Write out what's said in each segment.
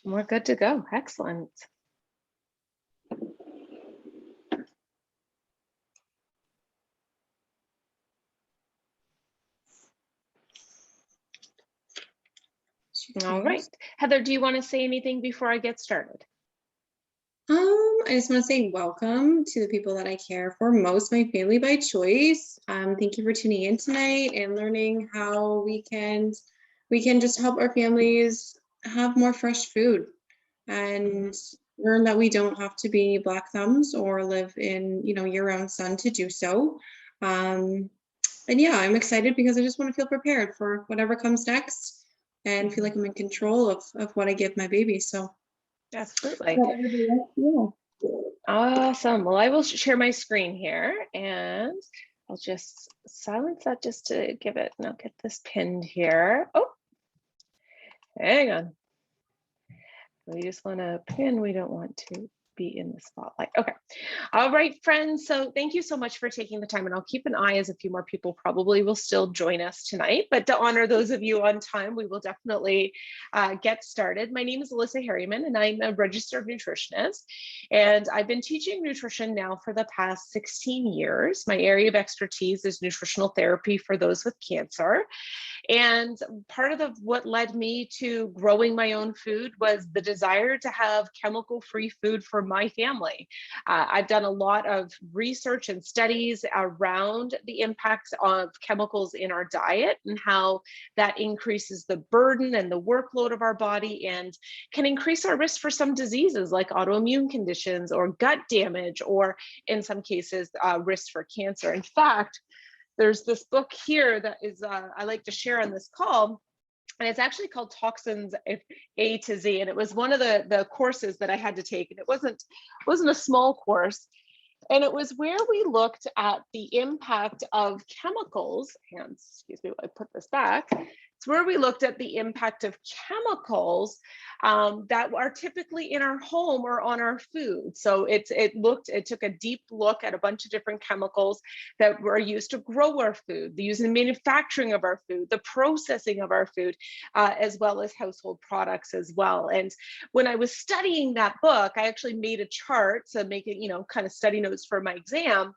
We're good to go. Excellent. All right. Heather, do you want to say anything before I get started? I just want to say welcome to the people that I care for most, my family by choice. Thank you for tuning in tonight and learning how we can just help our families have more fresh food and learn that we don't have to be black thumbs or live in, year-round sun to do so. And yeah, I'm excited because I just want to feel prepared for whatever comes next and feel like I'm in control of what I give my baby. So absolutely. Yeah. Awesome. Well, I will share my screen here and I'll just silence that just to give it, and I'll get this pinned here. Oh, hang on. We just want to pin. We don't want to be in the spotlight. Okay. All right, friends. So thank you so much for taking the time, and I'll keep an eye as a few more people probably will still join us tonight. But to honor those of you on time, we will definitely get started. My name is Alyssa Harriman, and I'm a registered nutritionist. And I've been teaching nutrition now for the past 16 years. My area of expertise is nutritional therapy for those with cancer. And part of what led me to growing my own food was the desire to have chemical-free food for my family. I've done a lot of research and studies around the impacts of chemicals in our diet and how that increases the burden and the workload of our body and can increase our risk for some diseases like autoimmune conditions or gut damage, or in some cases, risk for cancer. In fact, there's this book here that is I like to share on this call, and it's actually called Toxins A to Z, and it was one of the courses that I had to take, and it wasn't a small course, and it was where we looked at the impact of chemicals. And excuse me, I put this back. It's where we looked at the impact of chemicals that are typically in our home or on our food. So it took a deep look at a bunch of different chemicals that were used to grow our food, the use in manufacturing of our food, the processing of our food, as well as household products as well. And when I was studying that book, I actually made a chart to make it, kind of study notes for my exam.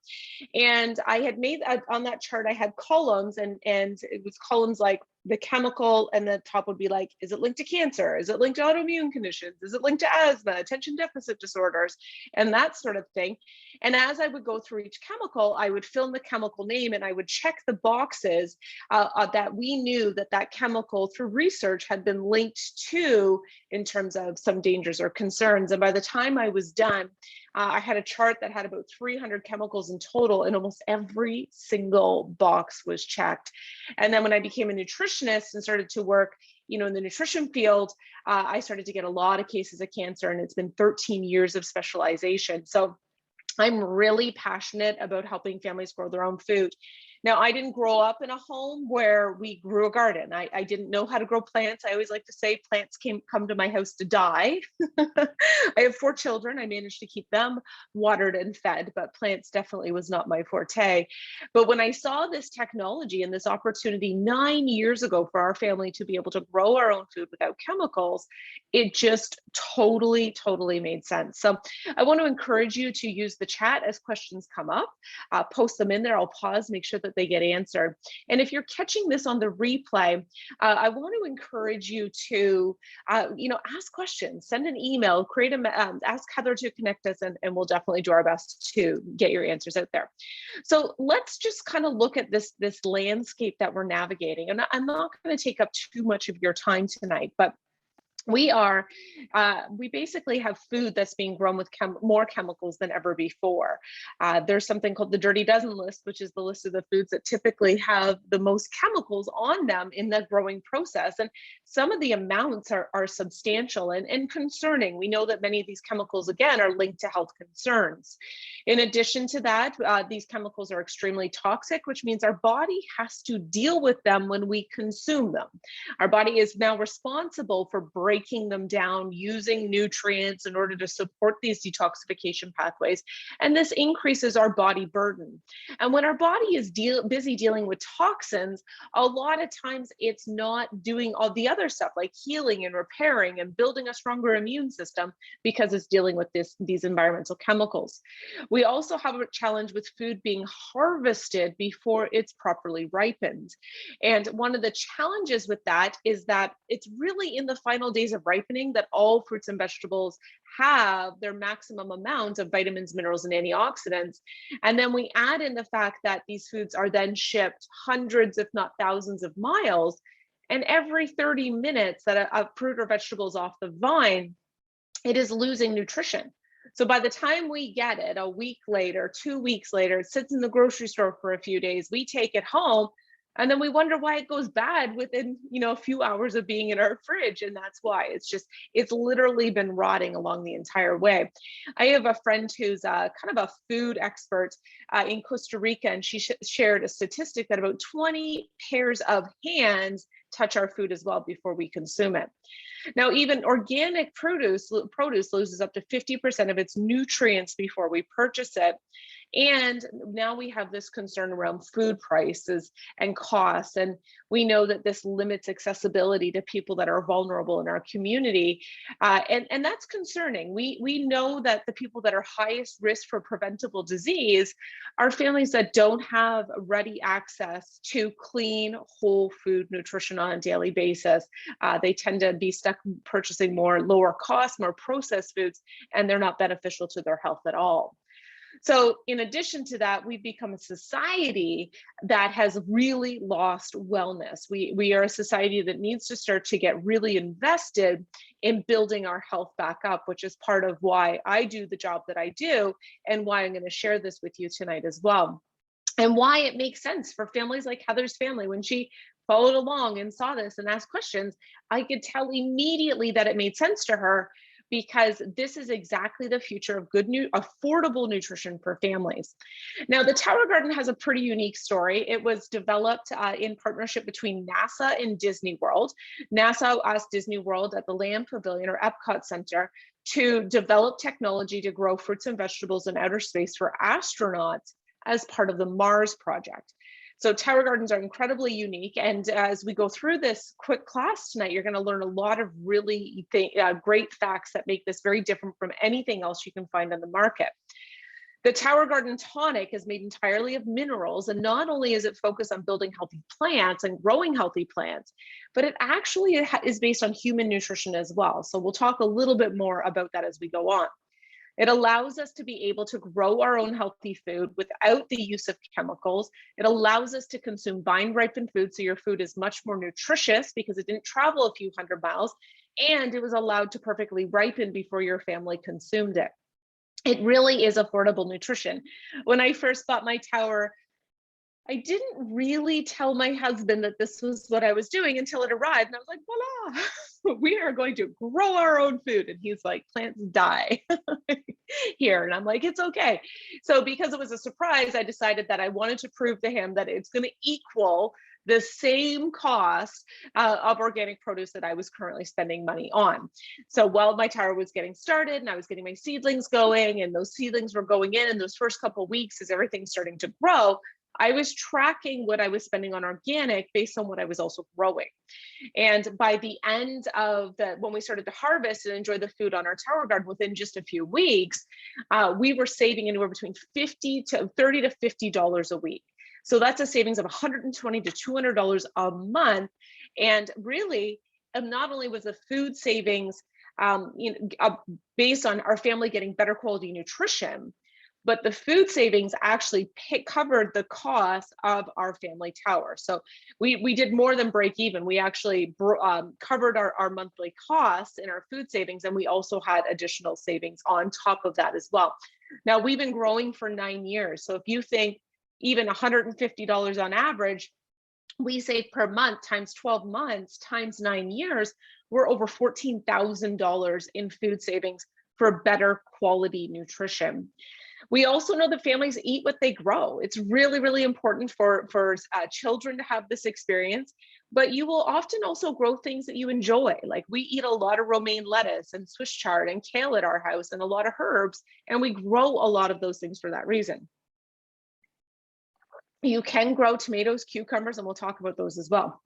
And I had made on that chart, I had columns, and it was columns like the chemical, and the top would be like, is it linked to cancer? Is it linked to autoimmune conditions? Is it linked to asthma, attention deficit disorders, and that sort of thing? And as I would go through each chemical, I would fill in the chemical name and I would check the boxes that we knew that chemical through research had been linked to in terms of some dangers or concerns. And by the time I was done, I had a chart that had about 300 chemicals in total, and almost every single box was checked. And then when I became a nutritionist and started to work, in the nutrition field, I started to get a lot of cases of cancer, and it's been 13 years of specialization. So I'm really passionate about helping families grow their own food. Now, I didn't grow up in a home where we grew a garden. I didn't know how to grow plants. I always like to say plants come to my house to die. I have 4 children. I managed to keep them watered and fed, but plants definitely was not my forte. But when I saw this technology and this opportunity 9 years ago for our family to be able to grow our own food without chemicals, it just totally made sense. So I want to encourage you to use the chat as questions come up. Post them in there. I'll pause, make sure that they get answered. And if you're catching this on the replay, I want to encourage you to, ask questions, send an email, ask Heather to connect us, and we'll definitely do our best to get your answers out there. So let's just kind of look at this landscape that we're navigating. And I'm not going to take up too much of your time tonight, but we basically have food that's being grown with more chemicals than ever before. There's something called the Dirty Dozen list, which is the list of the foods that typically have the most chemicals on them in the growing process. And some of the amounts are substantial and concerning. We know that many of these chemicals, again, are linked to health concerns. In addition to that, these chemicals are extremely toxic, which means our body has to deal with them when we consume them. Our body is now responsible for breaking breaking them down using nutrients in order to support these detoxification pathways. And this increases our body burden. And when our body is busy dealing with toxins, a lot of times it's not doing all the other stuff like healing and repairing and building a stronger immune system because it's dealing with these environmental chemicals. We also have a challenge with food being harvested before it's properly ripened. And one of the challenges with that is that it's really in the final days of ripening that all fruits and vegetables have their maximum amount of vitamins, minerals, and antioxidants. And then we add in the fact that these foods are then shipped hundreds, if not thousands of miles. And every 30 minutes that a fruit or vegetable is off the vine, it is losing nutrition. So by the time we get it a week later, 2 weeks later, it sits in the grocery store for a few days, we take it home, and then we wonder why it goes bad within, a few hours of being in our fridge. And that's why it's literally been rotting along the entire way. I have a friend who's kind of a food expert in Costa Rica, and she shared a statistic that about 20 pairs of hands touch our food as well before we consume it. Now, even organic produce loses up to 50% of its nutrients before we purchase it. And now we have this concern around food prices and costs. And we know that this limits accessibility to people that are vulnerable in our community. And that's concerning. We know that the people that are highest risk for preventable disease are families that don't have ready access to clean, whole food nutrition on a daily basis. They tend to be stuck purchasing more lower cost, more processed foods, and they're not beneficial to their health at all. So in addition to that, we've become a society that has really lost wellness. We are a society that needs to start to get really invested in building our health back up, which is part of why I do the job that I do and why I'm going to share this with you tonight as well. And why it makes sense for families like Heather's family. When she followed along and saw this and asked questions, I could tell immediately that it made sense to her, because this is exactly the future of good, affordable nutrition for families. Now, the Tower Garden has a pretty unique story. It was developed in partnership between NASA and Disney World. NASA asked Disney World at the Land Pavilion or Epcot Center to develop technology to grow fruits and vegetables in outer space for astronauts as part of the Mars project. So Tower Gardens are incredibly unique. And as we go through this quick class tonight, you're going to learn a lot of really great facts that make this very different from anything else you can find on the market. The Tower Garden tonic is made entirely of minerals, and not only is it focused on building healthy plants and growing healthy plants, but it actually is based on human nutrition as well. So we'll talk a little bit more about that as we go on. It allows us to be able to grow our own healthy food without the use of chemicals. It allows us to consume vine-ripened food, so your food is much more nutritious because it didn't travel a few hundred miles, and it was allowed to perfectly ripen before your family consumed it. It really is affordable nutrition. When I first bought my tower, I didn't really tell my husband that this was what I was doing until it arrived. And I was like, voila, we are going to grow our own food. And he's like, plants die here. And I'm like, it's okay. So because it was a surprise, I decided that I wanted to prove to him that it's going to equal the same cost of organic produce that I was currently spending money on. So while my tower was getting started and I was getting my seedlings going, and those seedlings were going in those first couple of weeks as everything's starting to grow, I was tracking what I was spending on organic based on what I was also growing. And by the end of when we started to harvest and enjoy the food on our tower garden, within just a few weeks, we were saving anywhere between $30 to $50 a week. So that's a savings of $120 to $200 a month. And really, not only was the food savings based on our family getting better quality nutrition, but the food savings actually covered the cost of our family tower. So we did more than break even. We actually covered our monthly costs in our food savings, and we also had additional savings on top of that as well. Now, we've been growing for 9 years. So if you think even $150 on average, we save per month times 12 months times 9 years, we're over $14,000 in food savings for better quality nutrition. We also know that families eat what they grow. It's really, really important for children to have this experience, but you will often also grow things that you enjoy. Like we eat a lot of romaine lettuce and Swiss chard and kale at our house and a lot of herbs, and we grow a lot of those things for that reason. You can grow tomatoes, cucumbers, and we'll talk about those as well.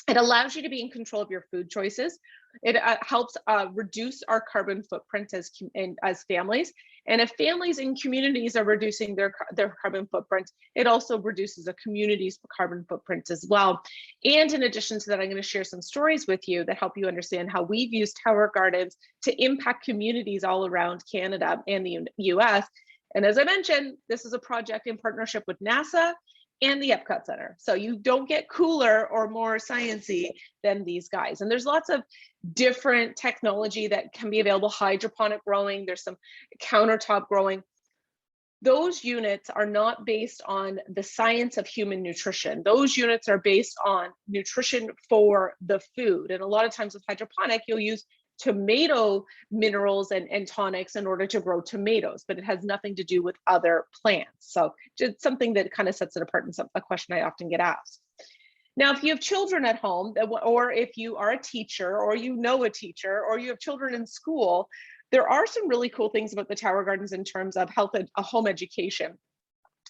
It allows you to be in control of your food choices. It helps reduce our carbon footprint as families. And if families and communities are reducing their carbon footprint, it also reduces a community's carbon footprint as well. And in addition to that, I'm going to share some stories with you that help you understand how we've used tower gardens to impact communities all around Canada and the US. And as I mentioned, this is a project in partnership with NASA and the Epcot Center. So you don't get cooler or more sciencey than these guys. And there's lots of different technology that can be available. Hydroponic growing, there's some countertop growing. Those units are not based on the science of human nutrition. Those units are based on nutrition for the food. And a lot of times with hydroponic, you'll use tomato minerals and tonics in order to grow tomatoes, but it has nothing to do with other plants. So just something that kind of sets it apart, and a question I often get asked. Now, if you have children at home, or if you are a teacher, or you know a teacher, or you have children in school, there are some really cool things about the tower gardens in terms of home education.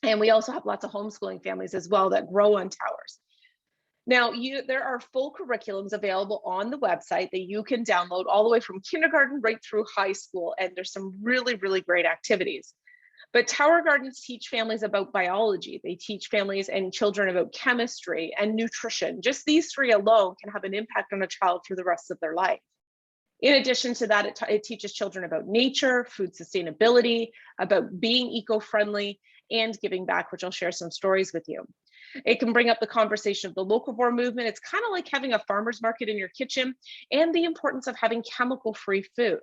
And we also have lots of homeschooling families as well that grow on towers. Now, there are full curriculums available on the website that you can download all the way from kindergarten right through high school. And there's some really, really great activities. But tower gardens teach families about biology. They teach families and children about chemistry and nutrition. Just these three alone can have an impact on a child for the rest of their life. In addition to that, it teaches children about nature, food sustainability, about being eco-friendly, and giving back, which I'll share some stories with you. It can bring up the conversation of the locavore movement. It's kind of like having a farmer's market in your kitchen, and the importance of having chemical-free food.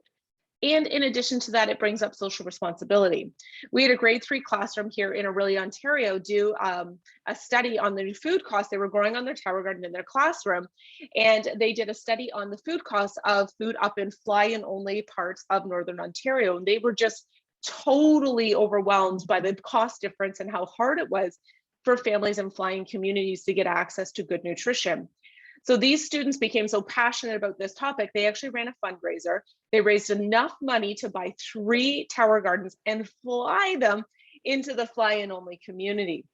And in addition to that, it brings up social responsibility. We had a grade 3 classroom here in Orillia, Ontario, do a study on the food costs. They were growing on their tower garden in their classroom, and they did a study on the food costs of food up in fly-in only parts of Northern Ontario. And they were just totally overwhelmed by the cost difference and how hard it was for families in fly-in communities to get access to good nutrition. So these students became so passionate about this topic, they actually ran a fundraiser. They raised enough money to buy 3 tower gardens and fly them into the fly-in only community.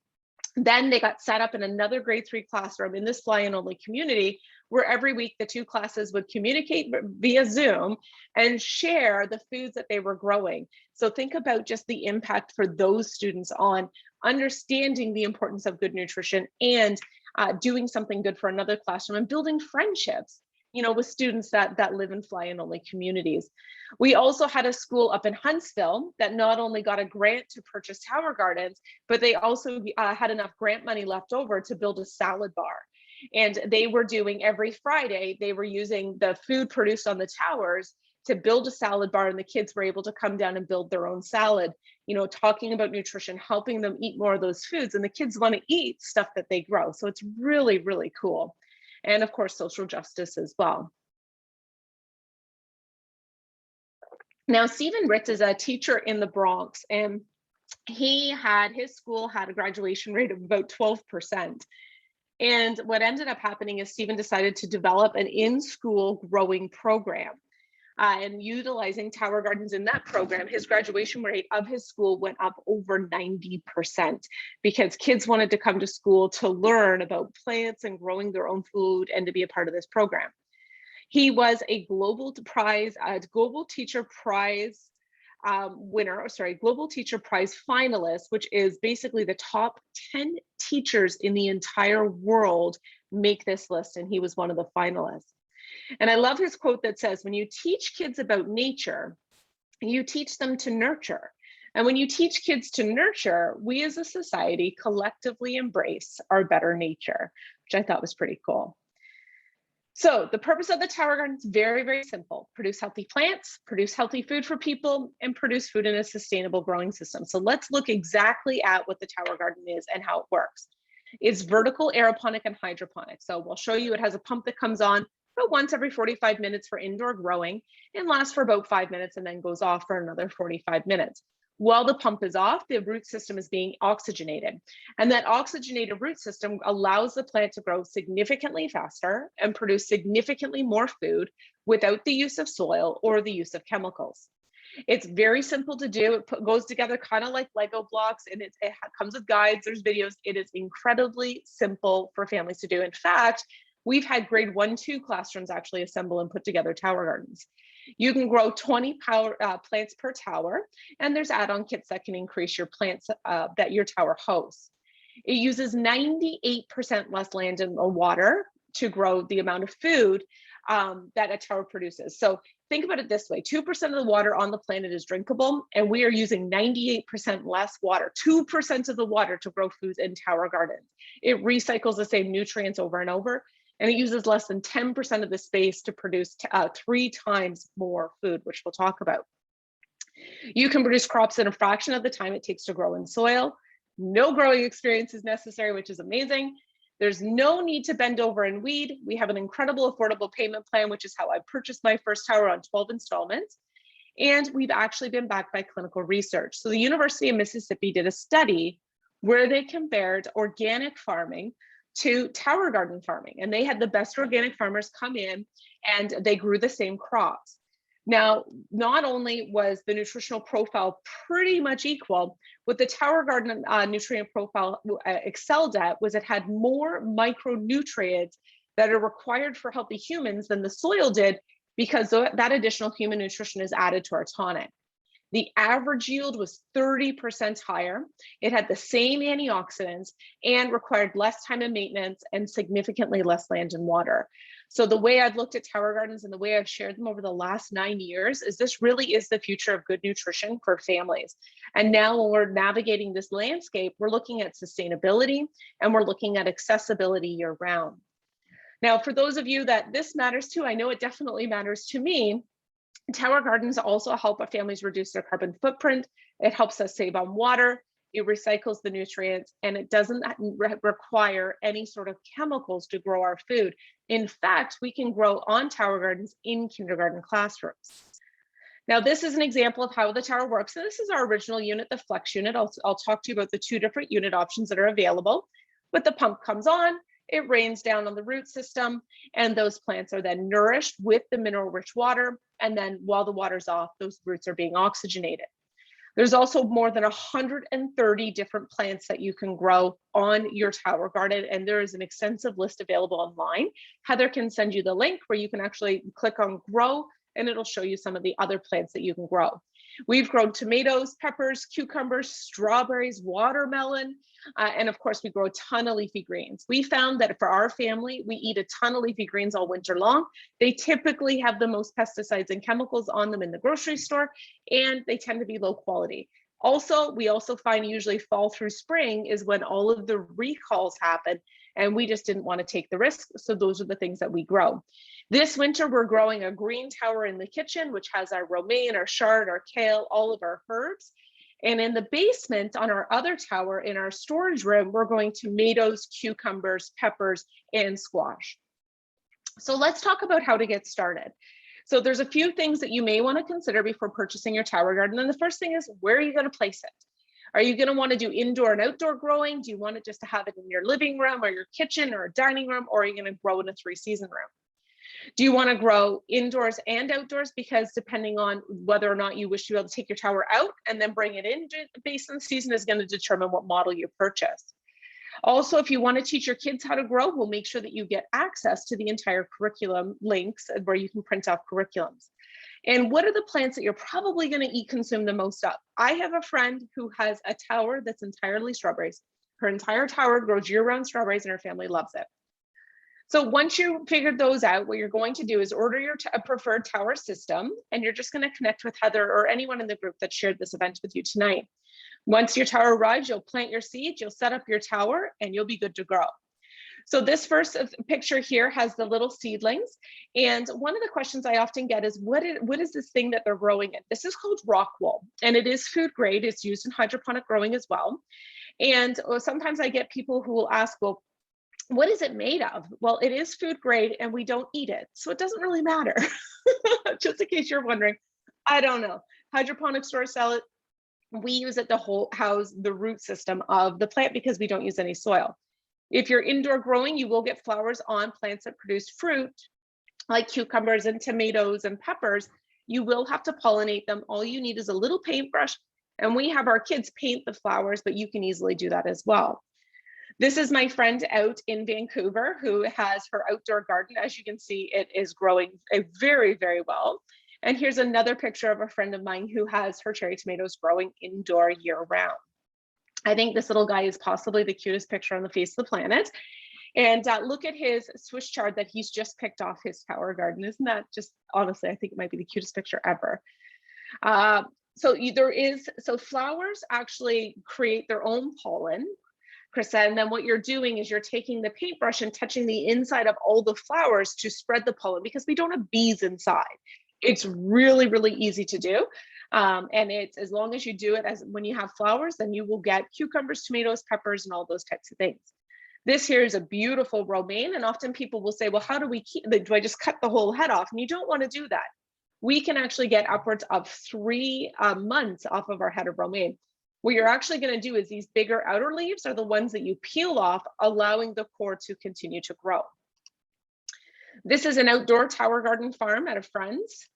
Then they got set up in another grade 3 classroom in this fly-in only community, where every week the 2 classes would communicate via Zoom and share the foods that they were growing. So think about just the impact for those students on understanding the importance of good nutrition and doing something good for another classroom and building friendships, with students that live in fly-in only communities. We also had a school up in Huntsville that not only got a grant to purchase tower gardens, but they also had enough grant money left over to build a salad bar. And they were doing every Friday, they were using the food produced on the towers to build a salad bar, and the kids were able to come down and build their own salad, talking about nutrition, helping them eat more of those foods. And the kids want to eat stuff that they grow. So it's really, really cool. And of course, social justice as well. Now, Stephen Ritz is a teacher in the Bronx, and his school had a graduation rate of about 12%. And what ended up happening is Stephen decided to develop an in-school growing program. And utilizing tower gardens in that program, his graduation rate of his school went up over 90% because kids wanted to come to school to learn about plants and growing their own food and to be a part of this program. He was a Global Teacher Prize Global Teacher Prize finalist, which is basically the top 10 teachers in the entire world make this list, and he was one of the finalists. And I love his quote that says, when you teach kids about nature, you teach them to nurture. And when you teach kids to nurture, we as a society collectively embrace our better nature, which I thought was pretty cool. So the purpose of the tower garden is very, very simple. Produce healthy plants, produce healthy food for people, and produce food in a sustainable growing system. So let's look exactly at what the tower garden is and how it works. It's vertical, aeroponic, and hydroponic. So we'll show you it has a pump that comes on about once every 45 minutes for indoor growing and lasts for about 5 minutes and then goes off for another 45 minutes. While the pump is off, the root system is being oxygenated. And that oxygenated root system allows the plant to grow significantly faster and produce significantly more food without the use of soil or the use of chemicals. It's very simple to do. It goes together kind of like Lego blocks, and it comes with guides, there's videos. It is incredibly simple for families to do. In fact, we've had grade 1-2 classrooms actually assemble and put together tower gardens. You can grow 20 plants per tower, and there's add-on kits that can increase your plants that your tower hosts. It uses 98% less land and water to grow the amount of food that a tower produces. So think about it this way, 2% of the water on the planet is drinkable, and we are using 98% less water, 2% of the water to grow foods in tower gardens. It recycles the same nutrients over and over, and it uses less than 10% of the space to produce 3 times more food, which we'll talk about. You can produce crops in a fraction of the time it takes to grow in soil. No growing experience is necessary, which is amazing. There's no need to bend over and weed. We have an incredible affordable payment plan, which is how I purchased my first tower on 12 installments. And we've actually been backed by clinical research. So the University of Mississippi did a study where they compared organic farming to tower garden farming. And they had the best organic farmers come in and they grew the same crops. Now, not only was the nutritional profile pretty much equal, what the tower garden nutrient profile excelled at was it had more micronutrients that are required for healthy humans than the soil did, because that additional human nutrition is added to our tonic. The average yield was 30% higher. It had the same antioxidants and required less time and maintenance and significantly less land and water. So the way I've looked at tower gardens and the way I've shared them over the last 9 years is this really is the future of good nutrition for families. And now when we're navigating this landscape, we're looking at sustainability and we're looking at accessibility year round. Now, for those of you that this matters to, I know it definitely matters to me. Tower gardens also help our families reduce their carbon footprint. It helps us save on water. It recycles the nutrients, and it doesn't require any sort of chemicals to grow our food. In fact, we can grow on tower gardens in kindergarten classrooms. Now, this is an example of how the tower works. And this is our original unit, the flex unit. I'll talk to you about the 2 different unit options that are available. But the pump comes on, it rains down on the root system, and those plants are then nourished with the mineral-rich water. And then while the water's off, those roots are being oxygenated. There's also more than 130 different plants that you can grow on your tower garden, and there is an extensive list available online. Heather can send you the link where you can actually click on grow, and it'll show you some of the other plants that you can grow. We've grown tomatoes, peppers, cucumbers, strawberries, watermelon, and of course we grow a ton of leafy greens. We found that for our family, we eat a ton of leafy greens all winter long. They typically have the most pesticides and chemicals on them in the grocery store, and they tend to be low quality. Also, we also find usually fall through spring is when all of the recalls happen, and we just didn't want to take the risk. So those are the things that we grow. This winter, we're growing a green tower in the kitchen, which has our romaine, our chard, our kale, all of our herbs. And in the basement on our other tower, in our storage room, we're growing tomatoes, cucumbers, peppers, and squash. So let's talk about how to get started. So there's a few things that you may want to consider before purchasing your tower garden. And the first thing is, where are you going to place it? Are you going to want to do indoor and outdoor growing? Do you want it just to have it in your living room or your kitchen or a dining room, or are you going to grow in a 3-season room? Do you want to grow indoors and outdoors? Because depending on whether or not you wish to be able to take your tower out and then bring it in based on the season is going to determine what model you purchase. Also, if you want to teach your kids how to grow, we'll make sure that you get access to the entire curriculum links where you can print off curriculums. And what are the plants that you're probably going to consume the most of? I have a friend who has a tower that's entirely strawberries. Her entire tower grows year-round strawberries and her family loves it. So once you figured those out, what you're going to do is order your preferred tower system, and you're just going to connect with Heather or anyone in the group that shared this event with you tonight. Once your tower arrives, you'll plant your seeds, you'll set up your tower, and you'll be good to grow. So this first picture here has the little seedlings. And one of the questions I often get is, what is this thing that they're growing in? This is called rock wool, and it is food grade. It's used in hydroponic growing as well. And sometimes I get people who will ask, well, what is it made of? Well, it is food grade and we don't eat it, so it doesn't really matter. Just in case you're wondering, I don't know. Hydroponic stores sell it. We use it to house the root system of the plant because we don't use any soil. If you're indoor growing, you will get flowers on plants that produce fruit, like cucumbers and tomatoes and peppers. You will have to pollinate them. All you need is a little paintbrush, and we have our kids paint the flowers, but you can easily do that as well. This is my friend out in Vancouver who has her outdoor garden. As you can see, it is growing very, very well. And here's another picture of a friend of mine who has her cherry tomatoes growing indoor year round. I think this little guy is possibly the cutest picture on the face of the planet. And look at his Swiss chard that he's just picked off his tower garden. Isn't that just, honestly, I think it might be the cutest picture ever. So flowers actually create their own pollen, Krista, and then what you're doing is you're taking the paintbrush and touching the inside of all the flowers to spread the pollen, because we don't have bees inside. It's really, really easy to do. And it's, as long as you do it as when you have flowers, then you will get cucumbers, tomatoes, peppers, and all those types of things. This here is a beautiful romaine, and often people will say, well, how do we keep, do I just cut the whole head off? And you don't want to do that. We can actually get upwards of 3 months off of our head of romaine. What you're actually going to do is these bigger outer leaves are the ones that you peel off, allowing the core to continue to grow. This is an outdoor tower garden farm at a friend's.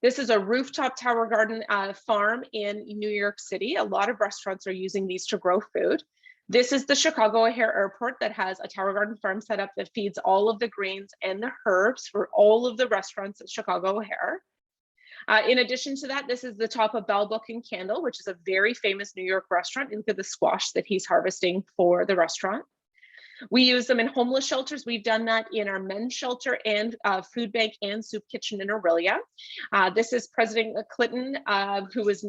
This is a rooftop tower garden farm in New York City. A lot of restaurants are using these to grow food. This is the Chicago O'Hare Airport that has a tower garden farm set up that feeds all of the grains and the herbs for all of the restaurants at Chicago O'Hare. In addition to that, this is the top of Bell Book and Candle, which is a very famous New York restaurant. Look at the squash that he's harvesting for the restaurant. We use them in homeless shelters. We've done that in our men's shelter and food bank and soup kitchen in Aurelia. This is President Clinton, who was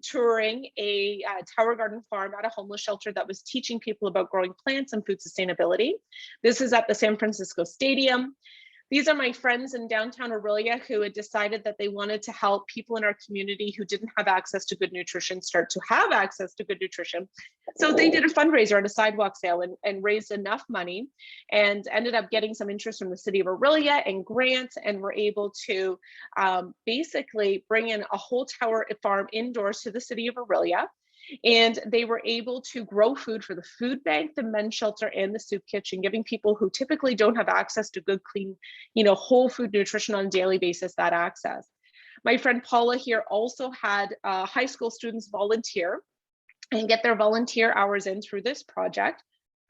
touring a tower garden farm at a homeless shelter that was teaching people about growing plants and food sustainability. This is at the San Francisco Stadium. These are my friends in downtown Aurelia who had decided that they wanted to help people in our community who didn't have access to good nutrition start to have access to good nutrition. So they did a fundraiser at a sidewalk sale and raised enough money and ended up getting some interest from the city of Aurelia and grants, and were able to basically bring in a whole tower farm indoors to the city of Aurelia. And they were able to grow food for the food bank, the men's shelter, and the soup kitchen, giving people who typically don't have access to good, clean, whole food nutrition on a daily basis that access. My friend Paula here also had high school students volunteer and get their volunteer hours in through this project,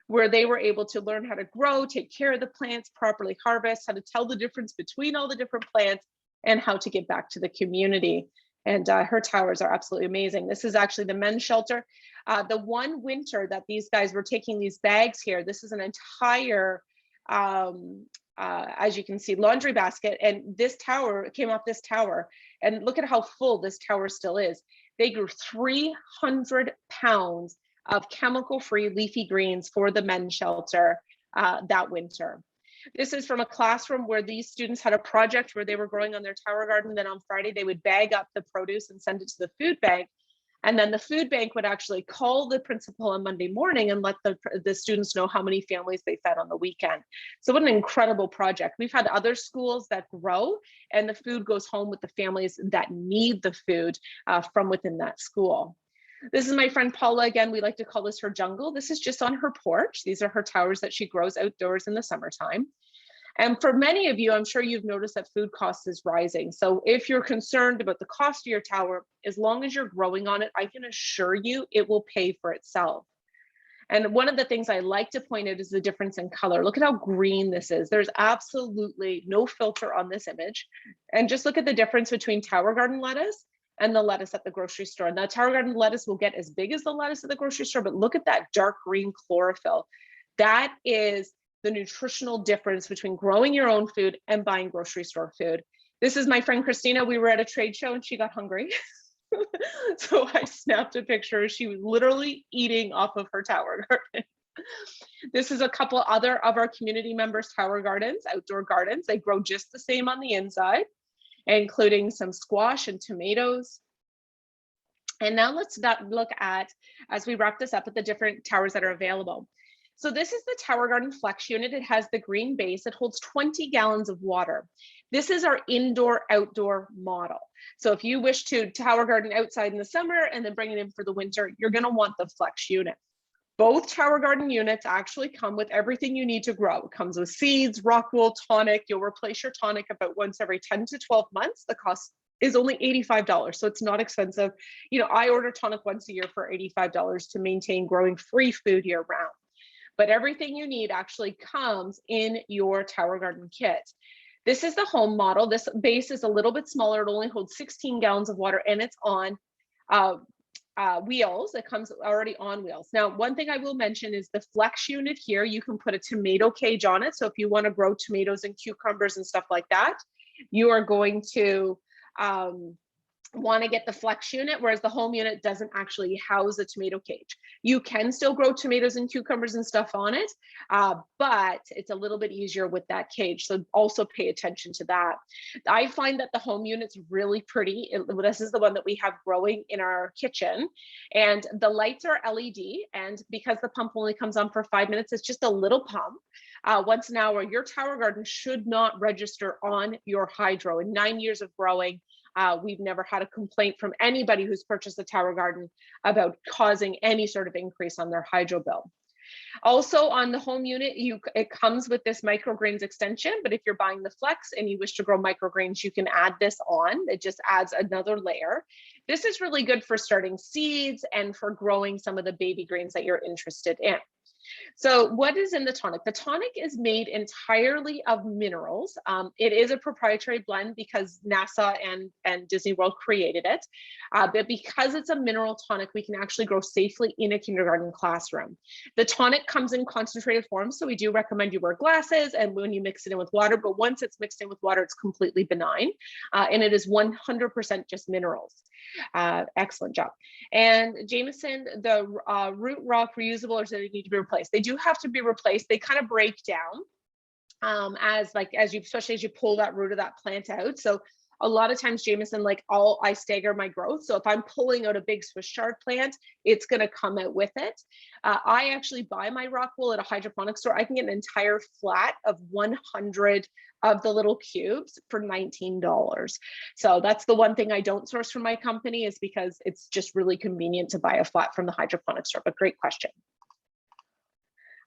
where they were able to learn how to grow, take care of the plants, properly harvest, how to tell the difference between all the different plants, and how to give back to the community. And her towers are absolutely amazing. This is actually the men's shelter. The one winter that these guys were taking these bags here, this is an entire, as you can see, laundry basket. And this tower came off this tower. And look at how full this tower still is. They grew 300 pounds of chemical-free leafy greens for the men's shelter that winter. This is from a classroom where these students had a project where they were growing on their tower garden. Then on Friday, they would bag up the produce and send it to the food bank. And then the food bank would actually call the principal on Monday morning and let the students know how many families they fed on the weekend. So what an incredible project. We've had other schools that grow and the food goes home with the families that need the food from within that school. This is my friend Paula. Again, we like to call this her jungle. This is just on her porch. These are her towers that she grows outdoors in the summertime. And for many of you, I'm sure you've noticed that food costs is rising. So if you're concerned about the cost of your tower, as long as you're growing on it, I can assure you it will pay for itself. And one of the things I like to point out is the difference in color. Look at how green this is. There's absolutely no filter on this image. And just look at the difference between tower garden lettuce and the lettuce at the grocery store. Now, tower garden lettuce will get as big as the lettuce at the grocery store, but look at that dark green chlorophyll. That is the nutritional difference between growing your own food and buying grocery store food. This is my friend Christina. We were at a trade show and she got hungry. So I snapped a picture. She was literally eating off of her tower garden. This is a couple other of our community members' tower gardens, outdoor gardens. They grow just the same on the inside, including some squash and tomatoes. And now let's look at, as we wrap this up, at the different towers that are available. So this is the Tower Garden Flex unit. It has the green base. It holds 20 gallons of water. This is our indoor-outdoor model. So if you wish to Tower Garden outside in the summer and then bring it in for the winter, you're going to want the Flex unit. Both Tower Garden units actually come with everything you need to grow. It comes with seeds, rock wool, tonic. You'll replace your tonic about once every 10 to 12 months. The cost is only $85, so it's not expensive. You know, I order tonic once a year for $85 to maintain growing free food year round. But everything you need actually comes in your Tower Garden kit. This is the home model. This base is a little bit smaller. It only holds 16 gallons of water, and it's on wheels. It comes already on wheels. Now, one thing I will mention is the Flex unit here, you can put a tomato cage on it. So if you want to grow tomatoes and cucumbers and stuff like that, you are going to want to get the Flex unit, whereas the home unit doesn't actually house a tomato cage. You can still grow tomatoes and cucumbers and stuff on it, but it's a little bit easier with that cage. So also pay attention to that. I find that the home unit's really pretty. This is the one that we have growing in our kitchen, and the lights are LED, and because the pump only comes on for 5 minutes, it's just a little pump. Once an hour. Your Tower Garden should not register on your hydro. In 9 years of growing, we've never had a complaint from anybody who's purchased a Tower Garden about causing any sort of increase on their hydro bill. Also on the home unit, it comes with this microgreens extension, but if you're buying the Flex and you wish to grow microgreens, you can add this on. It just adds another layer. This is really good for starting seeds and for growing some of the baby greens that you're interested in. So what is in the tonic? The tonic is made entirely of minerals. It is a proprietary blend because NASA and Disney World created it. But because it's a mineral tonic, we can actually grow safely in a kindergarten classroom. The tonic comes in concentrated form, so we do recommend you wear glasses and when you mix it in with water, but once it's mixed in with water, it's completely benign. And it is 100% just minerals. Excellent job. And Jameson, the root rock reusable, or do they need to be replaced? They do have to be replaced. They kind of break down especially as you pull that root of that plant out. So a lot of times, Jameson, I stagger my growth. So if I'm pulling out a big Swiss chard plant, it's going to come out with it. I actually buy my rock wool at a hydroponic store. I can get an entire flat of 100 of the little cubes for $19. So that's the one thing I don't source from my company, is because it's just really convenient to buy a flat from the hydroponic store. But great question.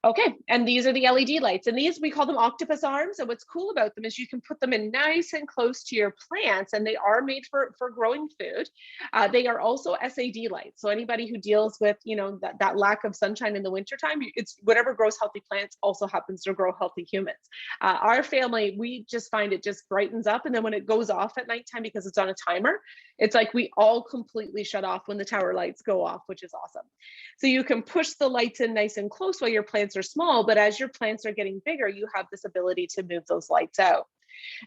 Okay, and these are the LED lights, and these, we call them octopus arms. And what's cool about them is you can put them in nice and close to your plants, and they are made for growing food. They are also SAD lights. So anybody who deals with, that lack of sunshine in the wintertime, it's whatever grows healthy plants also happens to grow healthy humans. Our family, we just find it just brightens up. And then when it goes off at nighttime, because it's on a timer, it's like we all completely shut off when the tower lights go off, which is awesome. So you can push the lights in nice and close while your plants are small, but as your plants are getting bigger, you have this ability to move those lights out.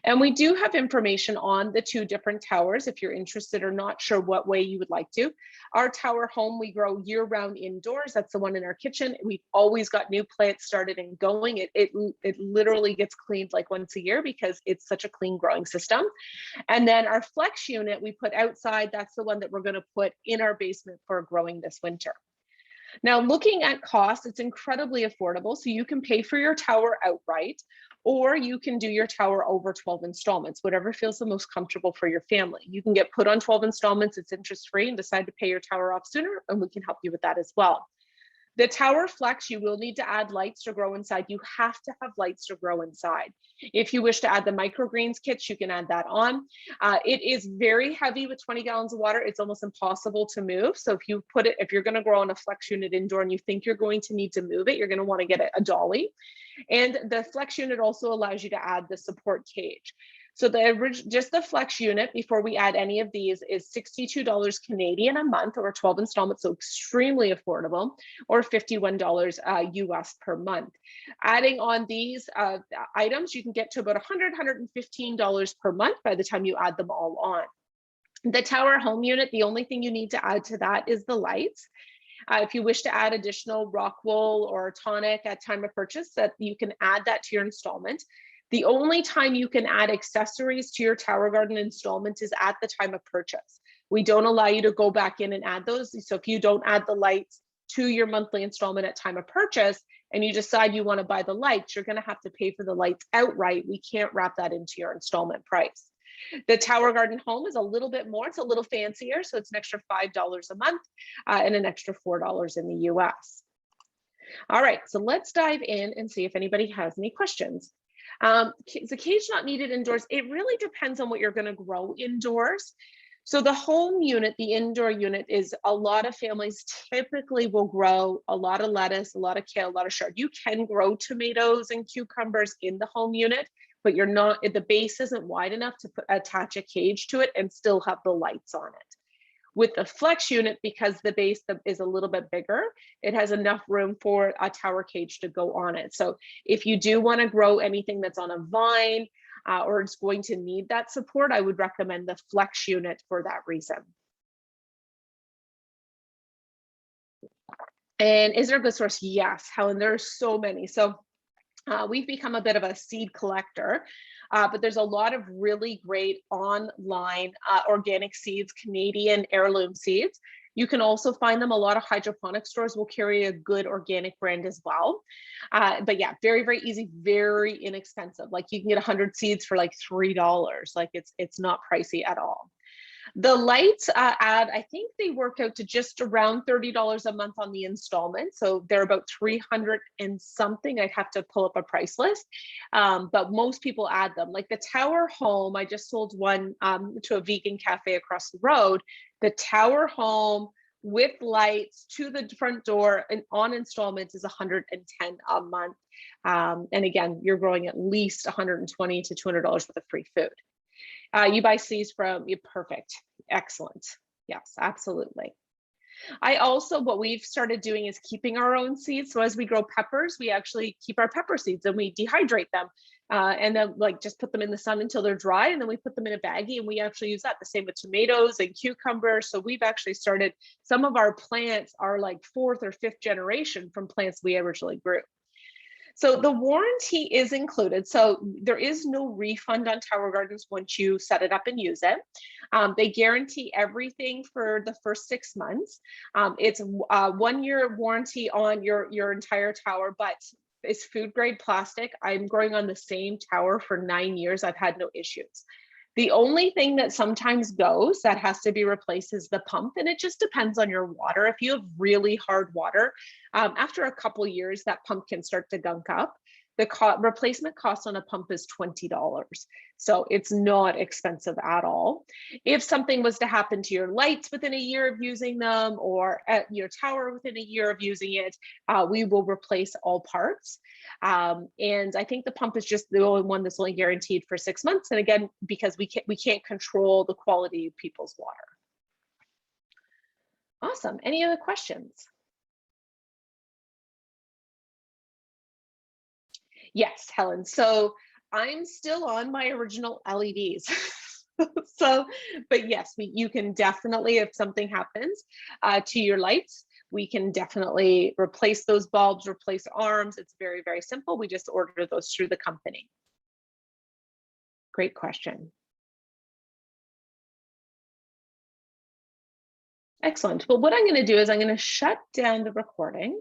And we do have information on the two different towers if you're interested or not sure what way you would like to. Our tower home, we grow year round indoors. That's the one in our kitchen. We've always got new plants started and going. It literally gets cleaned like once a year because it's such a clean growing system. And then our Flex unit we put outside. That's the one that we're going to put in our basement for growing this winter. Now, looking at costs, it's incredibly affordable. So you can pay for your tower outright, or you can do your tower over 12 installments, whatever feels the most comfortable for your family. You can get put on 12 installments, it's interest-free, and decide to pay your tower off sooner, and we can help you with that as well. The Tower Flex, you will need to add lights to grow inside. You have to have lights to grow inside. If you wish to add the microgreens kits, you can add that on. It is very heavy with 20 gallons of water. It's almost impossible to move. So if you're going to grow on a Flex unit indoor and you think you're going to need to move it, you're going to want to get a dolly. And the Flex unit also allows you to add the support cage. So just the Flex unit, before we add any of these, is $62 Canadian a month, or 12 installments, so extremely affordable, or $51 US per month. Adding on these items, you can get to about $115 per month by the time you add them all on. The tower home unit, the only thing you need to add to that is the lights. If you wish to add additional rock wool or tonic at time of purchase, that you can add that to your installment. The only time you can add accessories to your Tower Garden installment is at the time of purchase. We don't allow you to go back in and add those. So if you don't add the lights to your monthly installment at time of purchase, and you decide you want to buy the lights, you're going to have to pay for the lights outright. We can't wrap that into your installment price. The Tower Garden home is a little bit more, it's a little fancier, so it's an extra $5 a month and an extra $4 in the US. All right, so let's dive in and see if anybody has any questions. Is a cage not needed indoors? It really depends on what you're going to grow indoors. So the home unit, the indoor unit, is a lot of families typically will grow a lot of lettuce, a lot of kale, a lot of chard. You can grow tomatoes and cucumbers in the home unit, but you're not, the base isn't wide enough to attach a cage to it and still have the lights on it. With the flex unit, because the base is a little bit bigger, it has enough room for a tower cage to go on it. So if you do want to grow anything that's on a vine or it's going to need that support, I would recommend the flex unit for that reason. And is there a good source? Yes, Helen, there are so many. So we've become a bit of a seed collector. But there's a lot of really great online organic seeds, Canadian heirloom seeds. You can also find them. A lot of hydroponic stores will carry a good organic brand as well. But yeah, very, very easy, very inexpensive. Like you can get 100 seeds for like $3. Like it's not pricey at all. The lights I think they work out to just around $30 a month on the installment. So they're about 300 and something. I'd have to pull up a price list, but most people add them. Like the Tower Home, I just sold one to a vegan cafe across the road. The Tower Home with lights to the front door and on installments is 110 a month. And again, you're growing at least $120 to $200 worth of free food. You buy seeds from you. Perfect. Excellent. Yes, absolutely. I also, what we've started doing is keeping our own seeds. So as we grow peppers, we actually keep our pepper seeds and we dehydrate them and then like just put them in the sun until they're dry. And then we put them in a baggie and we actually use that. The same with tomatoes and cucumbers. So we've actually started, some of our plants are like 4th or 5th generation from plants we originally grew. So the warranty is included. So there is no refund on Tower Gardens once you set it up and use it. They guarantee everything for the first 6 months. It's a 1-year warranty on your entire tower, but it's food grade plastic. I'm growing on the same tower for 9 years. I've had no issues. The only thing that sometimes goes that has to be replaced is the pump, and it just depends on your water. If you have really hard water, after a couple years, that pump can start to gunk up. The replacement cost on a pump is $20. So it's not expensive at all. If something was to happen to your lights within a year of using them or at your tower within a year of using it, we will replace all parts. And I think the pump is just the only one that's only guaranteed for 6 months. And again, because we can't control the quality of people's water. Awesome. Any other questions? Yes, Helen. So I'm still on my original LEDs. So, but yes, you can definitely, if something happens to your lights, we can definitely replace those bulbs, replace arms. It's very, very simple. We just order those through the company. Great question. Excellent. Well, what I'm going to do is I'm going to shut down the recording.